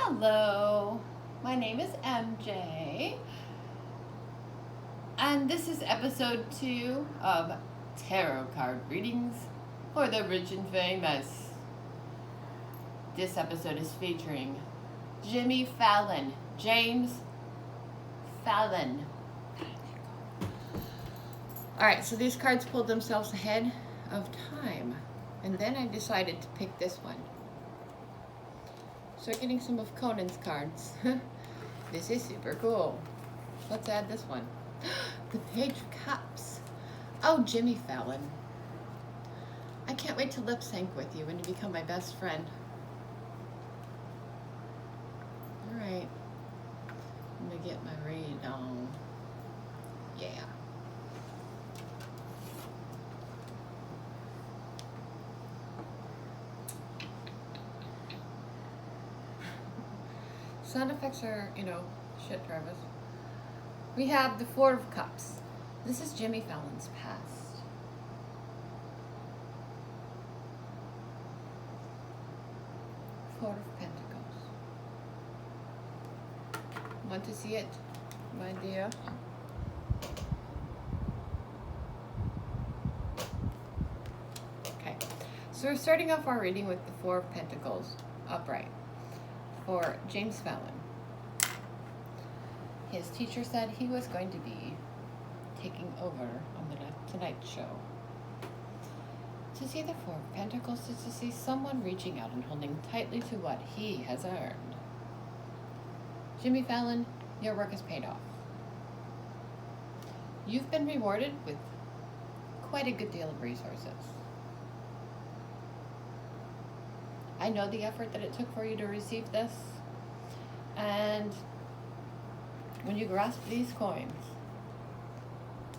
Hello, my name is MJ, and this is episode 2 of Tarot Card Readings for the Rich and Famous. This episode is featuring Jimmy Fallon, James Fallon. Alright, so these cards pulled themselves ahead of time, and then I decided to pick this one. So getting some of Conan's cards. This is super cool. Let's add this one. The Page of Cups. Oh, Jimmy Fallon. I can't wait to lip sync with you and to become my best friend. Alright. I'm gonna get my read on. Yeah. Sound effects are, shit, Travis. We have the Four of Cups. This is Jimmy Fallon's past. Four of Pentacles. Want to see it, my dear? Okay. So we're starting off our reading with the Four of Pentacles upright for James Falon. His teacher said he was going to be taking over on the Tonight Show. To see the Four of Pentacles is to see someone reaching out and holding tightly to what he has earned. Jimmy Fallon, your work has paid off. You've been rewarded with quite a good deal of resources. I know the effort that it took for you to receive this, and when you grasp these coins,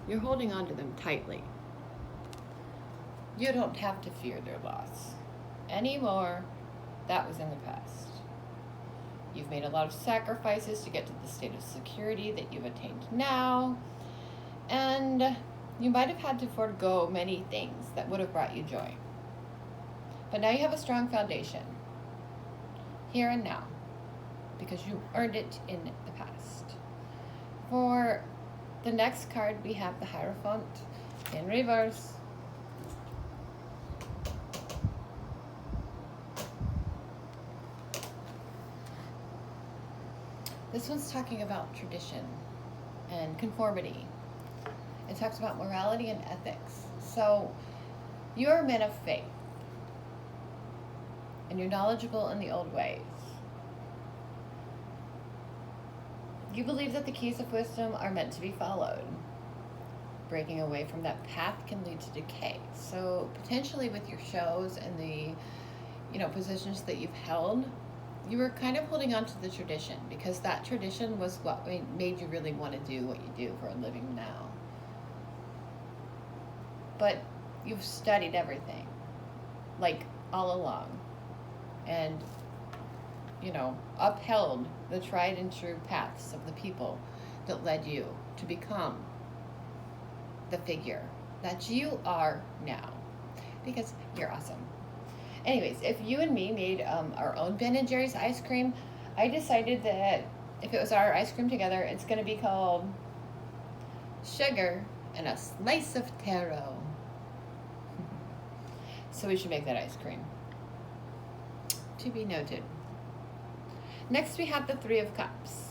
you're holding on to them tightly. You don't have to fear their loss anymore. That was in the past. You've made a lot of sacrifices to get to the state of security that you've attained now, and you might have had to forego many things that would have brought you joy. But now you have a strong foundation, here and now, because you earned it in the past. For the next card, we have the Hierophant in reverse. This one's talking about tradition and conformity. It talks about morality and ethics. So you're a man of faith, and you're knowledgeable in the old ways. You believe that the keys of wisdom are meant to be followed. Breaking away from that path can lead to decay. So potentially with your shows and the, positions that you've held, you were kind of holding on to the tradition because that tradition was what made you really want to do what you do for a living now. But you've studied everything, like all along, and upheld the tried and true paths of the people that led you to become the figure that you are now, because you're awesome. Anyways, if you and me made our own Ben & Jerry's ice cream, I decided that if it was our ice cream together, it's going to be called Sugar and a Slice of Tarot. So we should make that ice cream. To be noted. Next we have the Three of Cups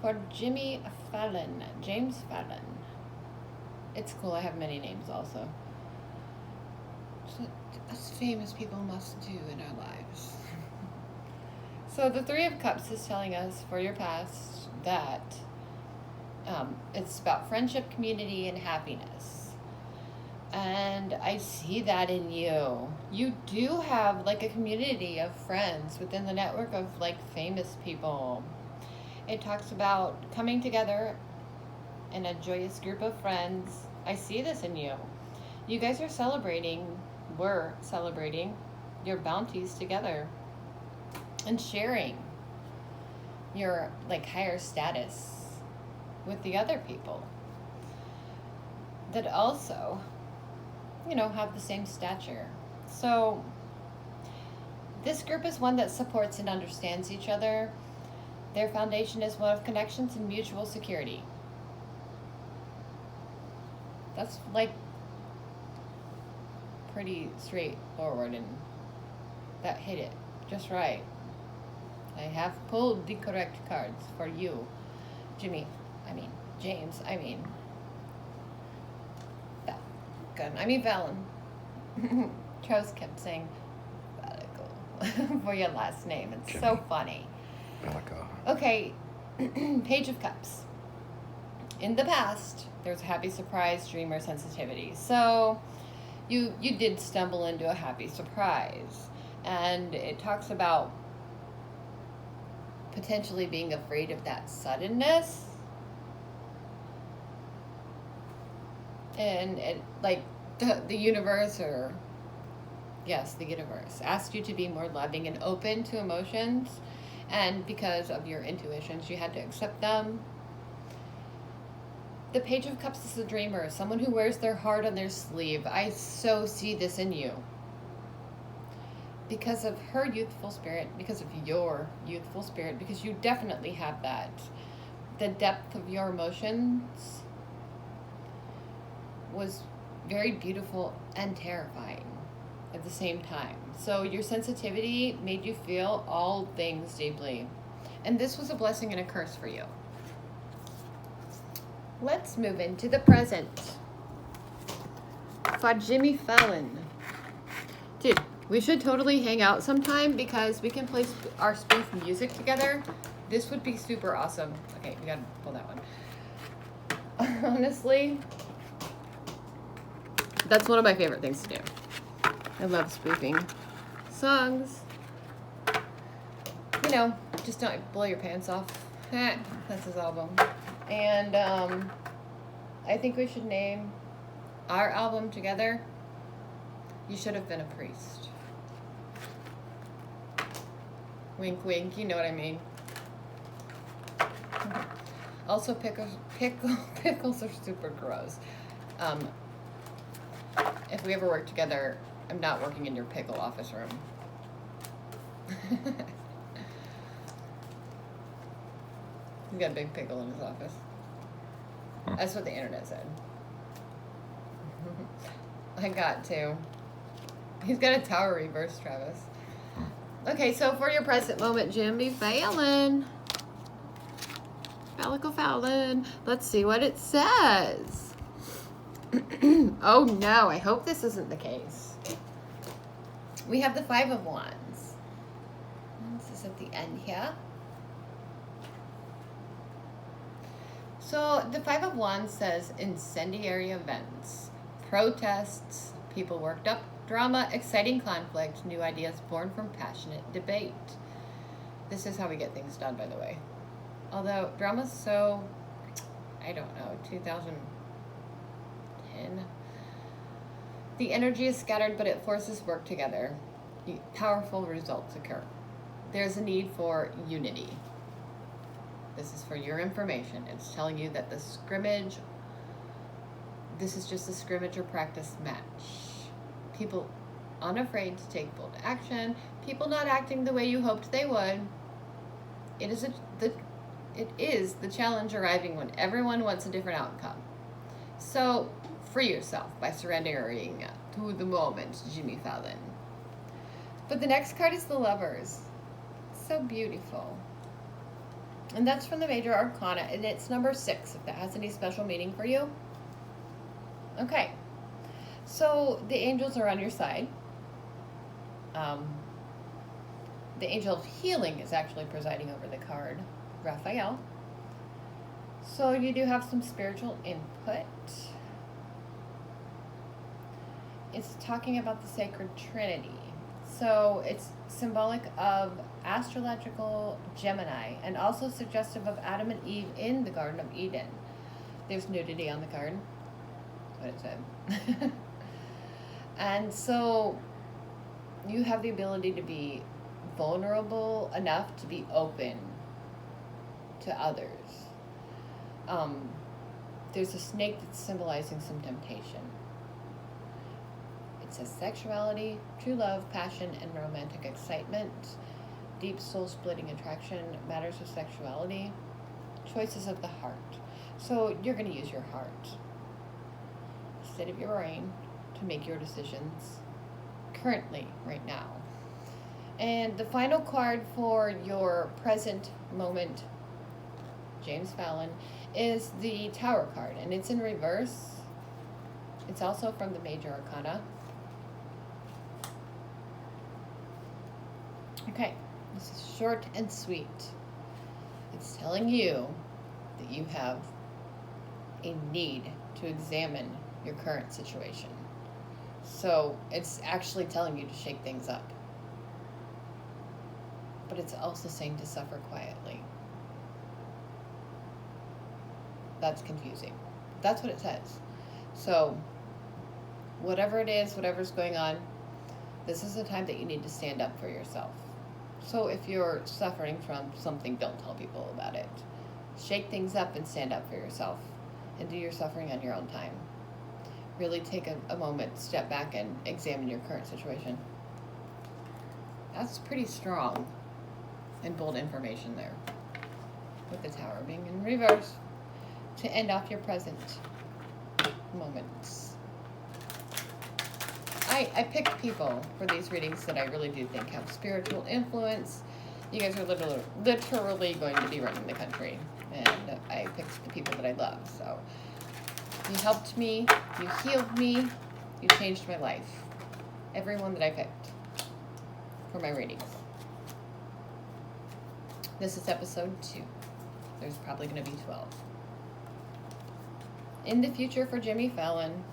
for Jimmy Fallon, James Fallon. It's cool, I have many names also. As famous people must do in our lives. So the Three of Cups is telling us for your past that it's about friendship, community, and happiness. And I see that in you. You do have like a community of friends within the network of like famous people. It talks about coming together in a joyous group of friends. I see this in you. You guys were celebrating your bounties together and sharing your like higher status with the other people that also have the same stature. So This group is one that supports and understands each other. Their foundation is one of connections and mutual security. That's like pretty straightforward, and that hit it just right. I have pulled the correct cards for you, James. Falon. Charles kept saying for your last name. It's Jimmy. So funny. Okay, Page of Cups. In the past, there was a happy surprise, dreamer sensitivity. So you did stumble into a happy surprise. And it talks about potentially being afraid of that suddenness. And it, like the universe, or yes, the universe asked you to be more loving and open to emotions. And because of your intuitions, you had to accept them. The Page of Cups is a dreamer, someone who wears their heart on their sleeve. I so see this in you. Because of her youthful spirit, because of your youthful spirit, because you definitely have that. The depth of your emotions was very beautiful and terrifying at the same time. So your sensitivity made you feel all things deeply. And this was a blessing and a curse for you. Let's move into the present. For Jimmy Falon. Dude, we should totally hang out sometime because we can play our spoof music together. This would be super awesome. Okay, we gotta pull that one. Honestly, that's one of my favorite things to do. I love spoofing songs. You know, just don't blow your pants off. That's his album. And I think we should name our album together, You Should Have Been a Priest. Wink, wink, you know what I mean. Also, pickles are super gross. If we ever work together, I'm not working in your pickle office room. He's got a big pickle in his office. That's what the internet said. I got to. He's got a tower reverse, Travis. Okay, so for your present moment, Jimmy Falon. Falon. Let's see what it says. Oh no, I hope this isn't the case. We have the Five of Wands. This is at the end here. So the Five of Wands says incendiary events, protests, people worked up, drama, exciting conflict, new ideas born from passionate debate. This is how we get things done, by the way. Although drama's so, I don't know, 2010. The energy is scattered, but it forces work together. Powerful results occur. There's a need for unity. This is for your information. It's telling you that the scrimmage, this is just a scrimmage or practice match. People unafraid to take bold action. People not acting the way you hoped they would. It is the challenge arriving when everyone wants a different outcome. So free yourself by surrendering to the moment, Jimmy Falon. But the next card is the Lovers. So beautiful. And that's from the Major Arcana, and it's number 6, if that has any special meaning for you. Okay. So the angels are on your side. The angel of healing is actually presiding over the card, Raphael. So you do have some spiritual input. It's talking about the sacred Trinity. So it's symbolic of astrological Gemini and also suggestive of Adam and Eve in the Garden of Eden. There's nudity on the card. That's what it said. And so you have the ability to be vulnerable enough to be open to others. There's a snake that's symbolizing some temptation. It says sexuality, true love, passion, and romantic excitement, deep soul-splitting attraction, matters of sexuality, choices of the heart. So you're going to use your heart instead of your brain to make your decisions currently, right now. And the final card for your present moment, James Falon, is the Tower card, and it's in reverse. It's also from the Major Arcana. Okay, this is short and sweet. It's telling you that you have a need to examine your current situation. So it's actually telling you to shake things up. But it's also saying to suffer quietly. That's confusing. That's what it says. So whatever it is, whatever's going on, this is the time that you need to stand up for yourself. So if you're suffering from something, don't tell people about it. Shake things up and stand up for yourself and do your suffering on your own time. Really take a moment, step back, and examine your current situation. That's pretty strong and bold information there, with the Tower being in reverse to end off your present moments. I picked people for these readings that I really do think have spiritual influence. You guys are literally going to be running the country, and I picked the people that I love. So you helped me, you healed me, you changed my life. Everyone that I picked for my readings. This is episode 2. There's probably going to be 12. In the future for Jimmy Fallon,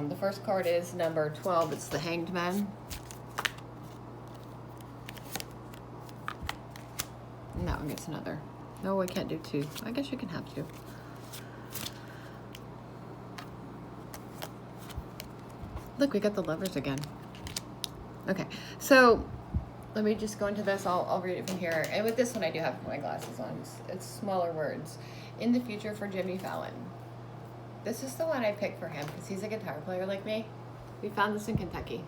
the first card is number 12. It's the Hanged Man. And that one gets another. No, I can't do 2. I guess you can have 2. Look, we got the Lovers again. Okay, so let me just go into this. I'll read it from here. And with this one, I do have my glasses on. It's smaller words. In the future for Jimmy Fallon. This is the one I picked for him because he's a guitar player like me. We found this in Kentucky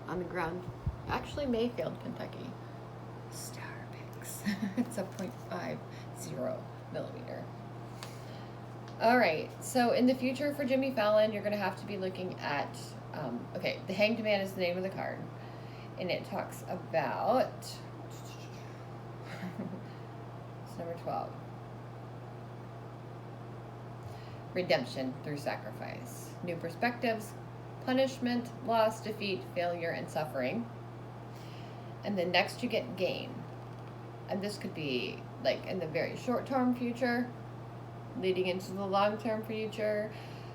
on the ground. Actually, Mayfield, Kentucky. Star Picks. It's a 0.50 millimeter. All right, so in the future for Jimmy Fallon, you're going to have to be looking at, okay, the Hanged Man is the name of the card. And it talks about, it's number 12. Redemption through sacrifice. New perspectives, punishment, loss, defeat, failure, and suffering. And then next you get gain. And this could be like in the very short-term future, leading into the long-term future.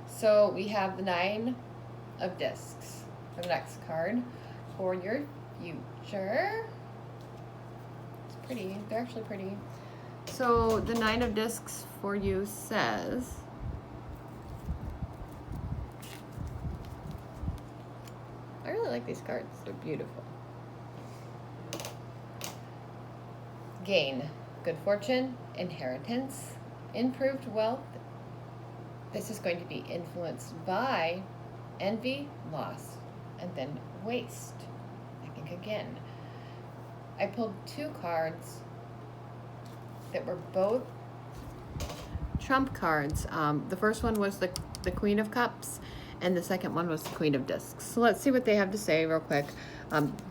So we have the 9 of Discs for the next card for your future. It's pretty. They're actually pretty. So the 9 of Discs for you says, I really like these cards. They're beautiful. Gain, good fortune, inheritance, improved wealth. This is going to be influenced by envy, loss, and then waste. I think again. I pulled 2 cards that were both trump cards. The first one was the Queen of Cups, and the second one was the Queen of Discs. So let's see what they have to say real quick.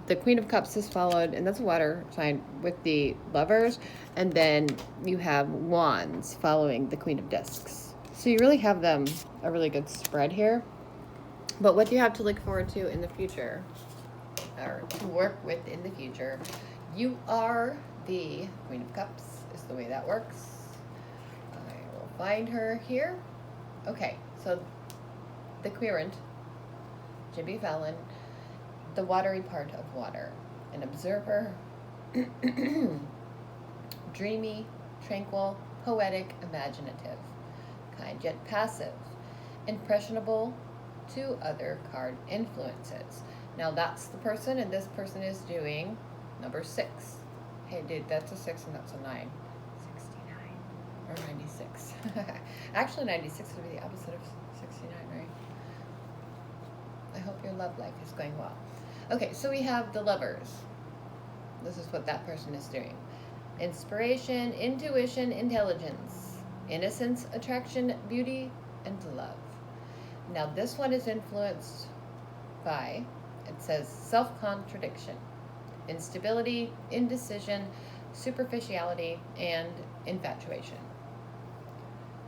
The Queen of Cups is followed, and that's a water sign, with the Lovers, and then you have Wands following the Queen of Discs. So you really have them a really good spread here. But what do you have to look forward to in the future, or to work with in the future? You are the Queen of Cups, is the way that works. I will find her here. Okay, so the querent, Jimmy Fallon, the watery part of water, an observer, dreamy, tranquil, poetic, imaginative, kind yet passive, impressionable to other card influences. Now that's the person, and this person is doing number 6. Hey dude, that's a 6 and that's a 9. 69 or 96. Actually 96 would be the opposite of 69, right? I hope your love life is going well. Okay, so we have the Lovers. This is what that person is doing. Inspiration, intuition, intelligence, innocence, attraction, beauty, and love. Now this one is influenced by, it says, self-contradiction, instability, indecision, superficiality, and infatuation.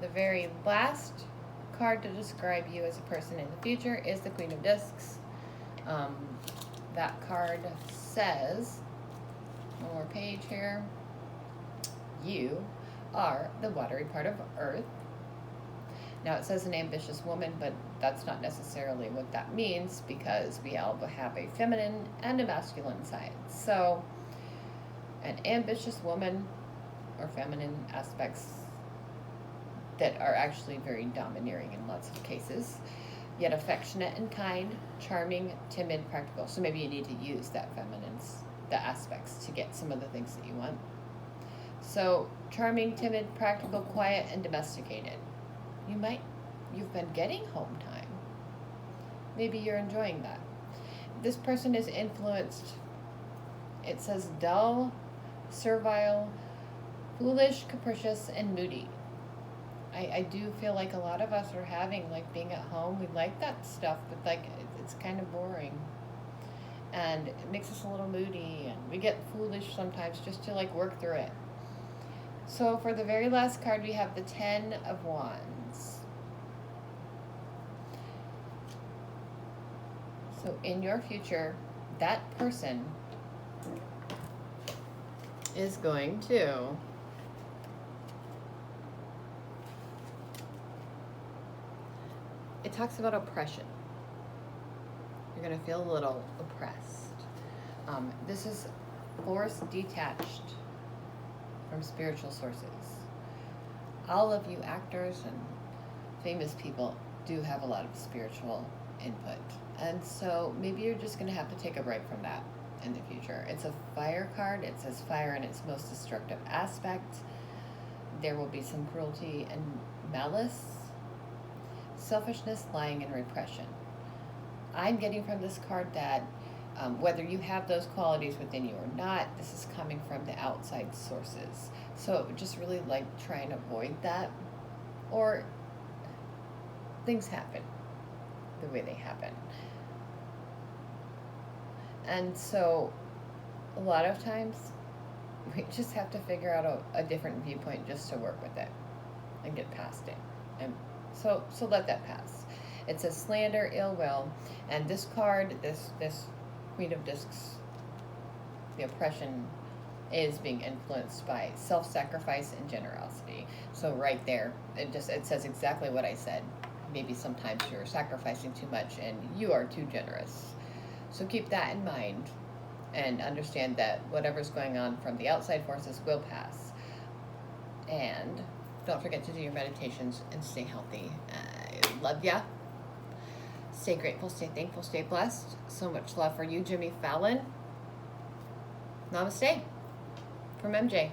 The very last card to describe you as a person in the future is the Queen of Discs. That card says, one more page here, you are the watery part of Earth. Now it says an ambitious woman, but that's not necessarily what that means, because we all have a feminine and a masculine side. So an ambitious woman, or feminine aspects that are actually very domineering in lots of cases, yet affectionate and kind, charming, timid, practical. So maybe you need to use that the aspects to get some of the things that you want. So charming, timid, practical, quiet, and domesticated. You've been getting home time. Maybe you're enjoying that. This person is influenced, it says dull, servile, foolish, capricious, and moody. I do feel like a lot of us are having, like, being at home. We like that stuff, but like it's kind of boring. And it makes us a little moody, and we get foolish sometimes just to like work through it. So for the very last card, we have the 10 of Wands. So in your future, that person is going to it talks about oppression. You're going to feel a little oppressed. This is force detached from spiritual sources. All of you actors and famous people do have a lot of spiritual input. And so maybe you're just going to have to take a break from that in the future. It's a fire card. It says fire in its most destructive aspect. There will be some cruelty and malice, selfishness, lying, and repression. I'm getting from this card that whether you have those qualities within you or not, this is coming from the outside sources. So just really like try and avoid that, or things happen the way they happen. And so a lot of times we just have to figure out a different viewpoint just to work with it and get past it. And so let that pass. It says slander, ill will, and this card, this Queen of Discs, the oppression, is being influenced by self-sacrifice and generosity. So right there, it says exactly what I said. Maybe sometimes you're sacrificing too much and you are too generous. So keep that in mind and understand that whatever's going on from the outside forces will pass. And don't forget to do your meditations and stay healthy. I love ya. Stay grateful, stay thankful, stay blessed. So much love for you, Jimmy Falon. Namaste from MJ.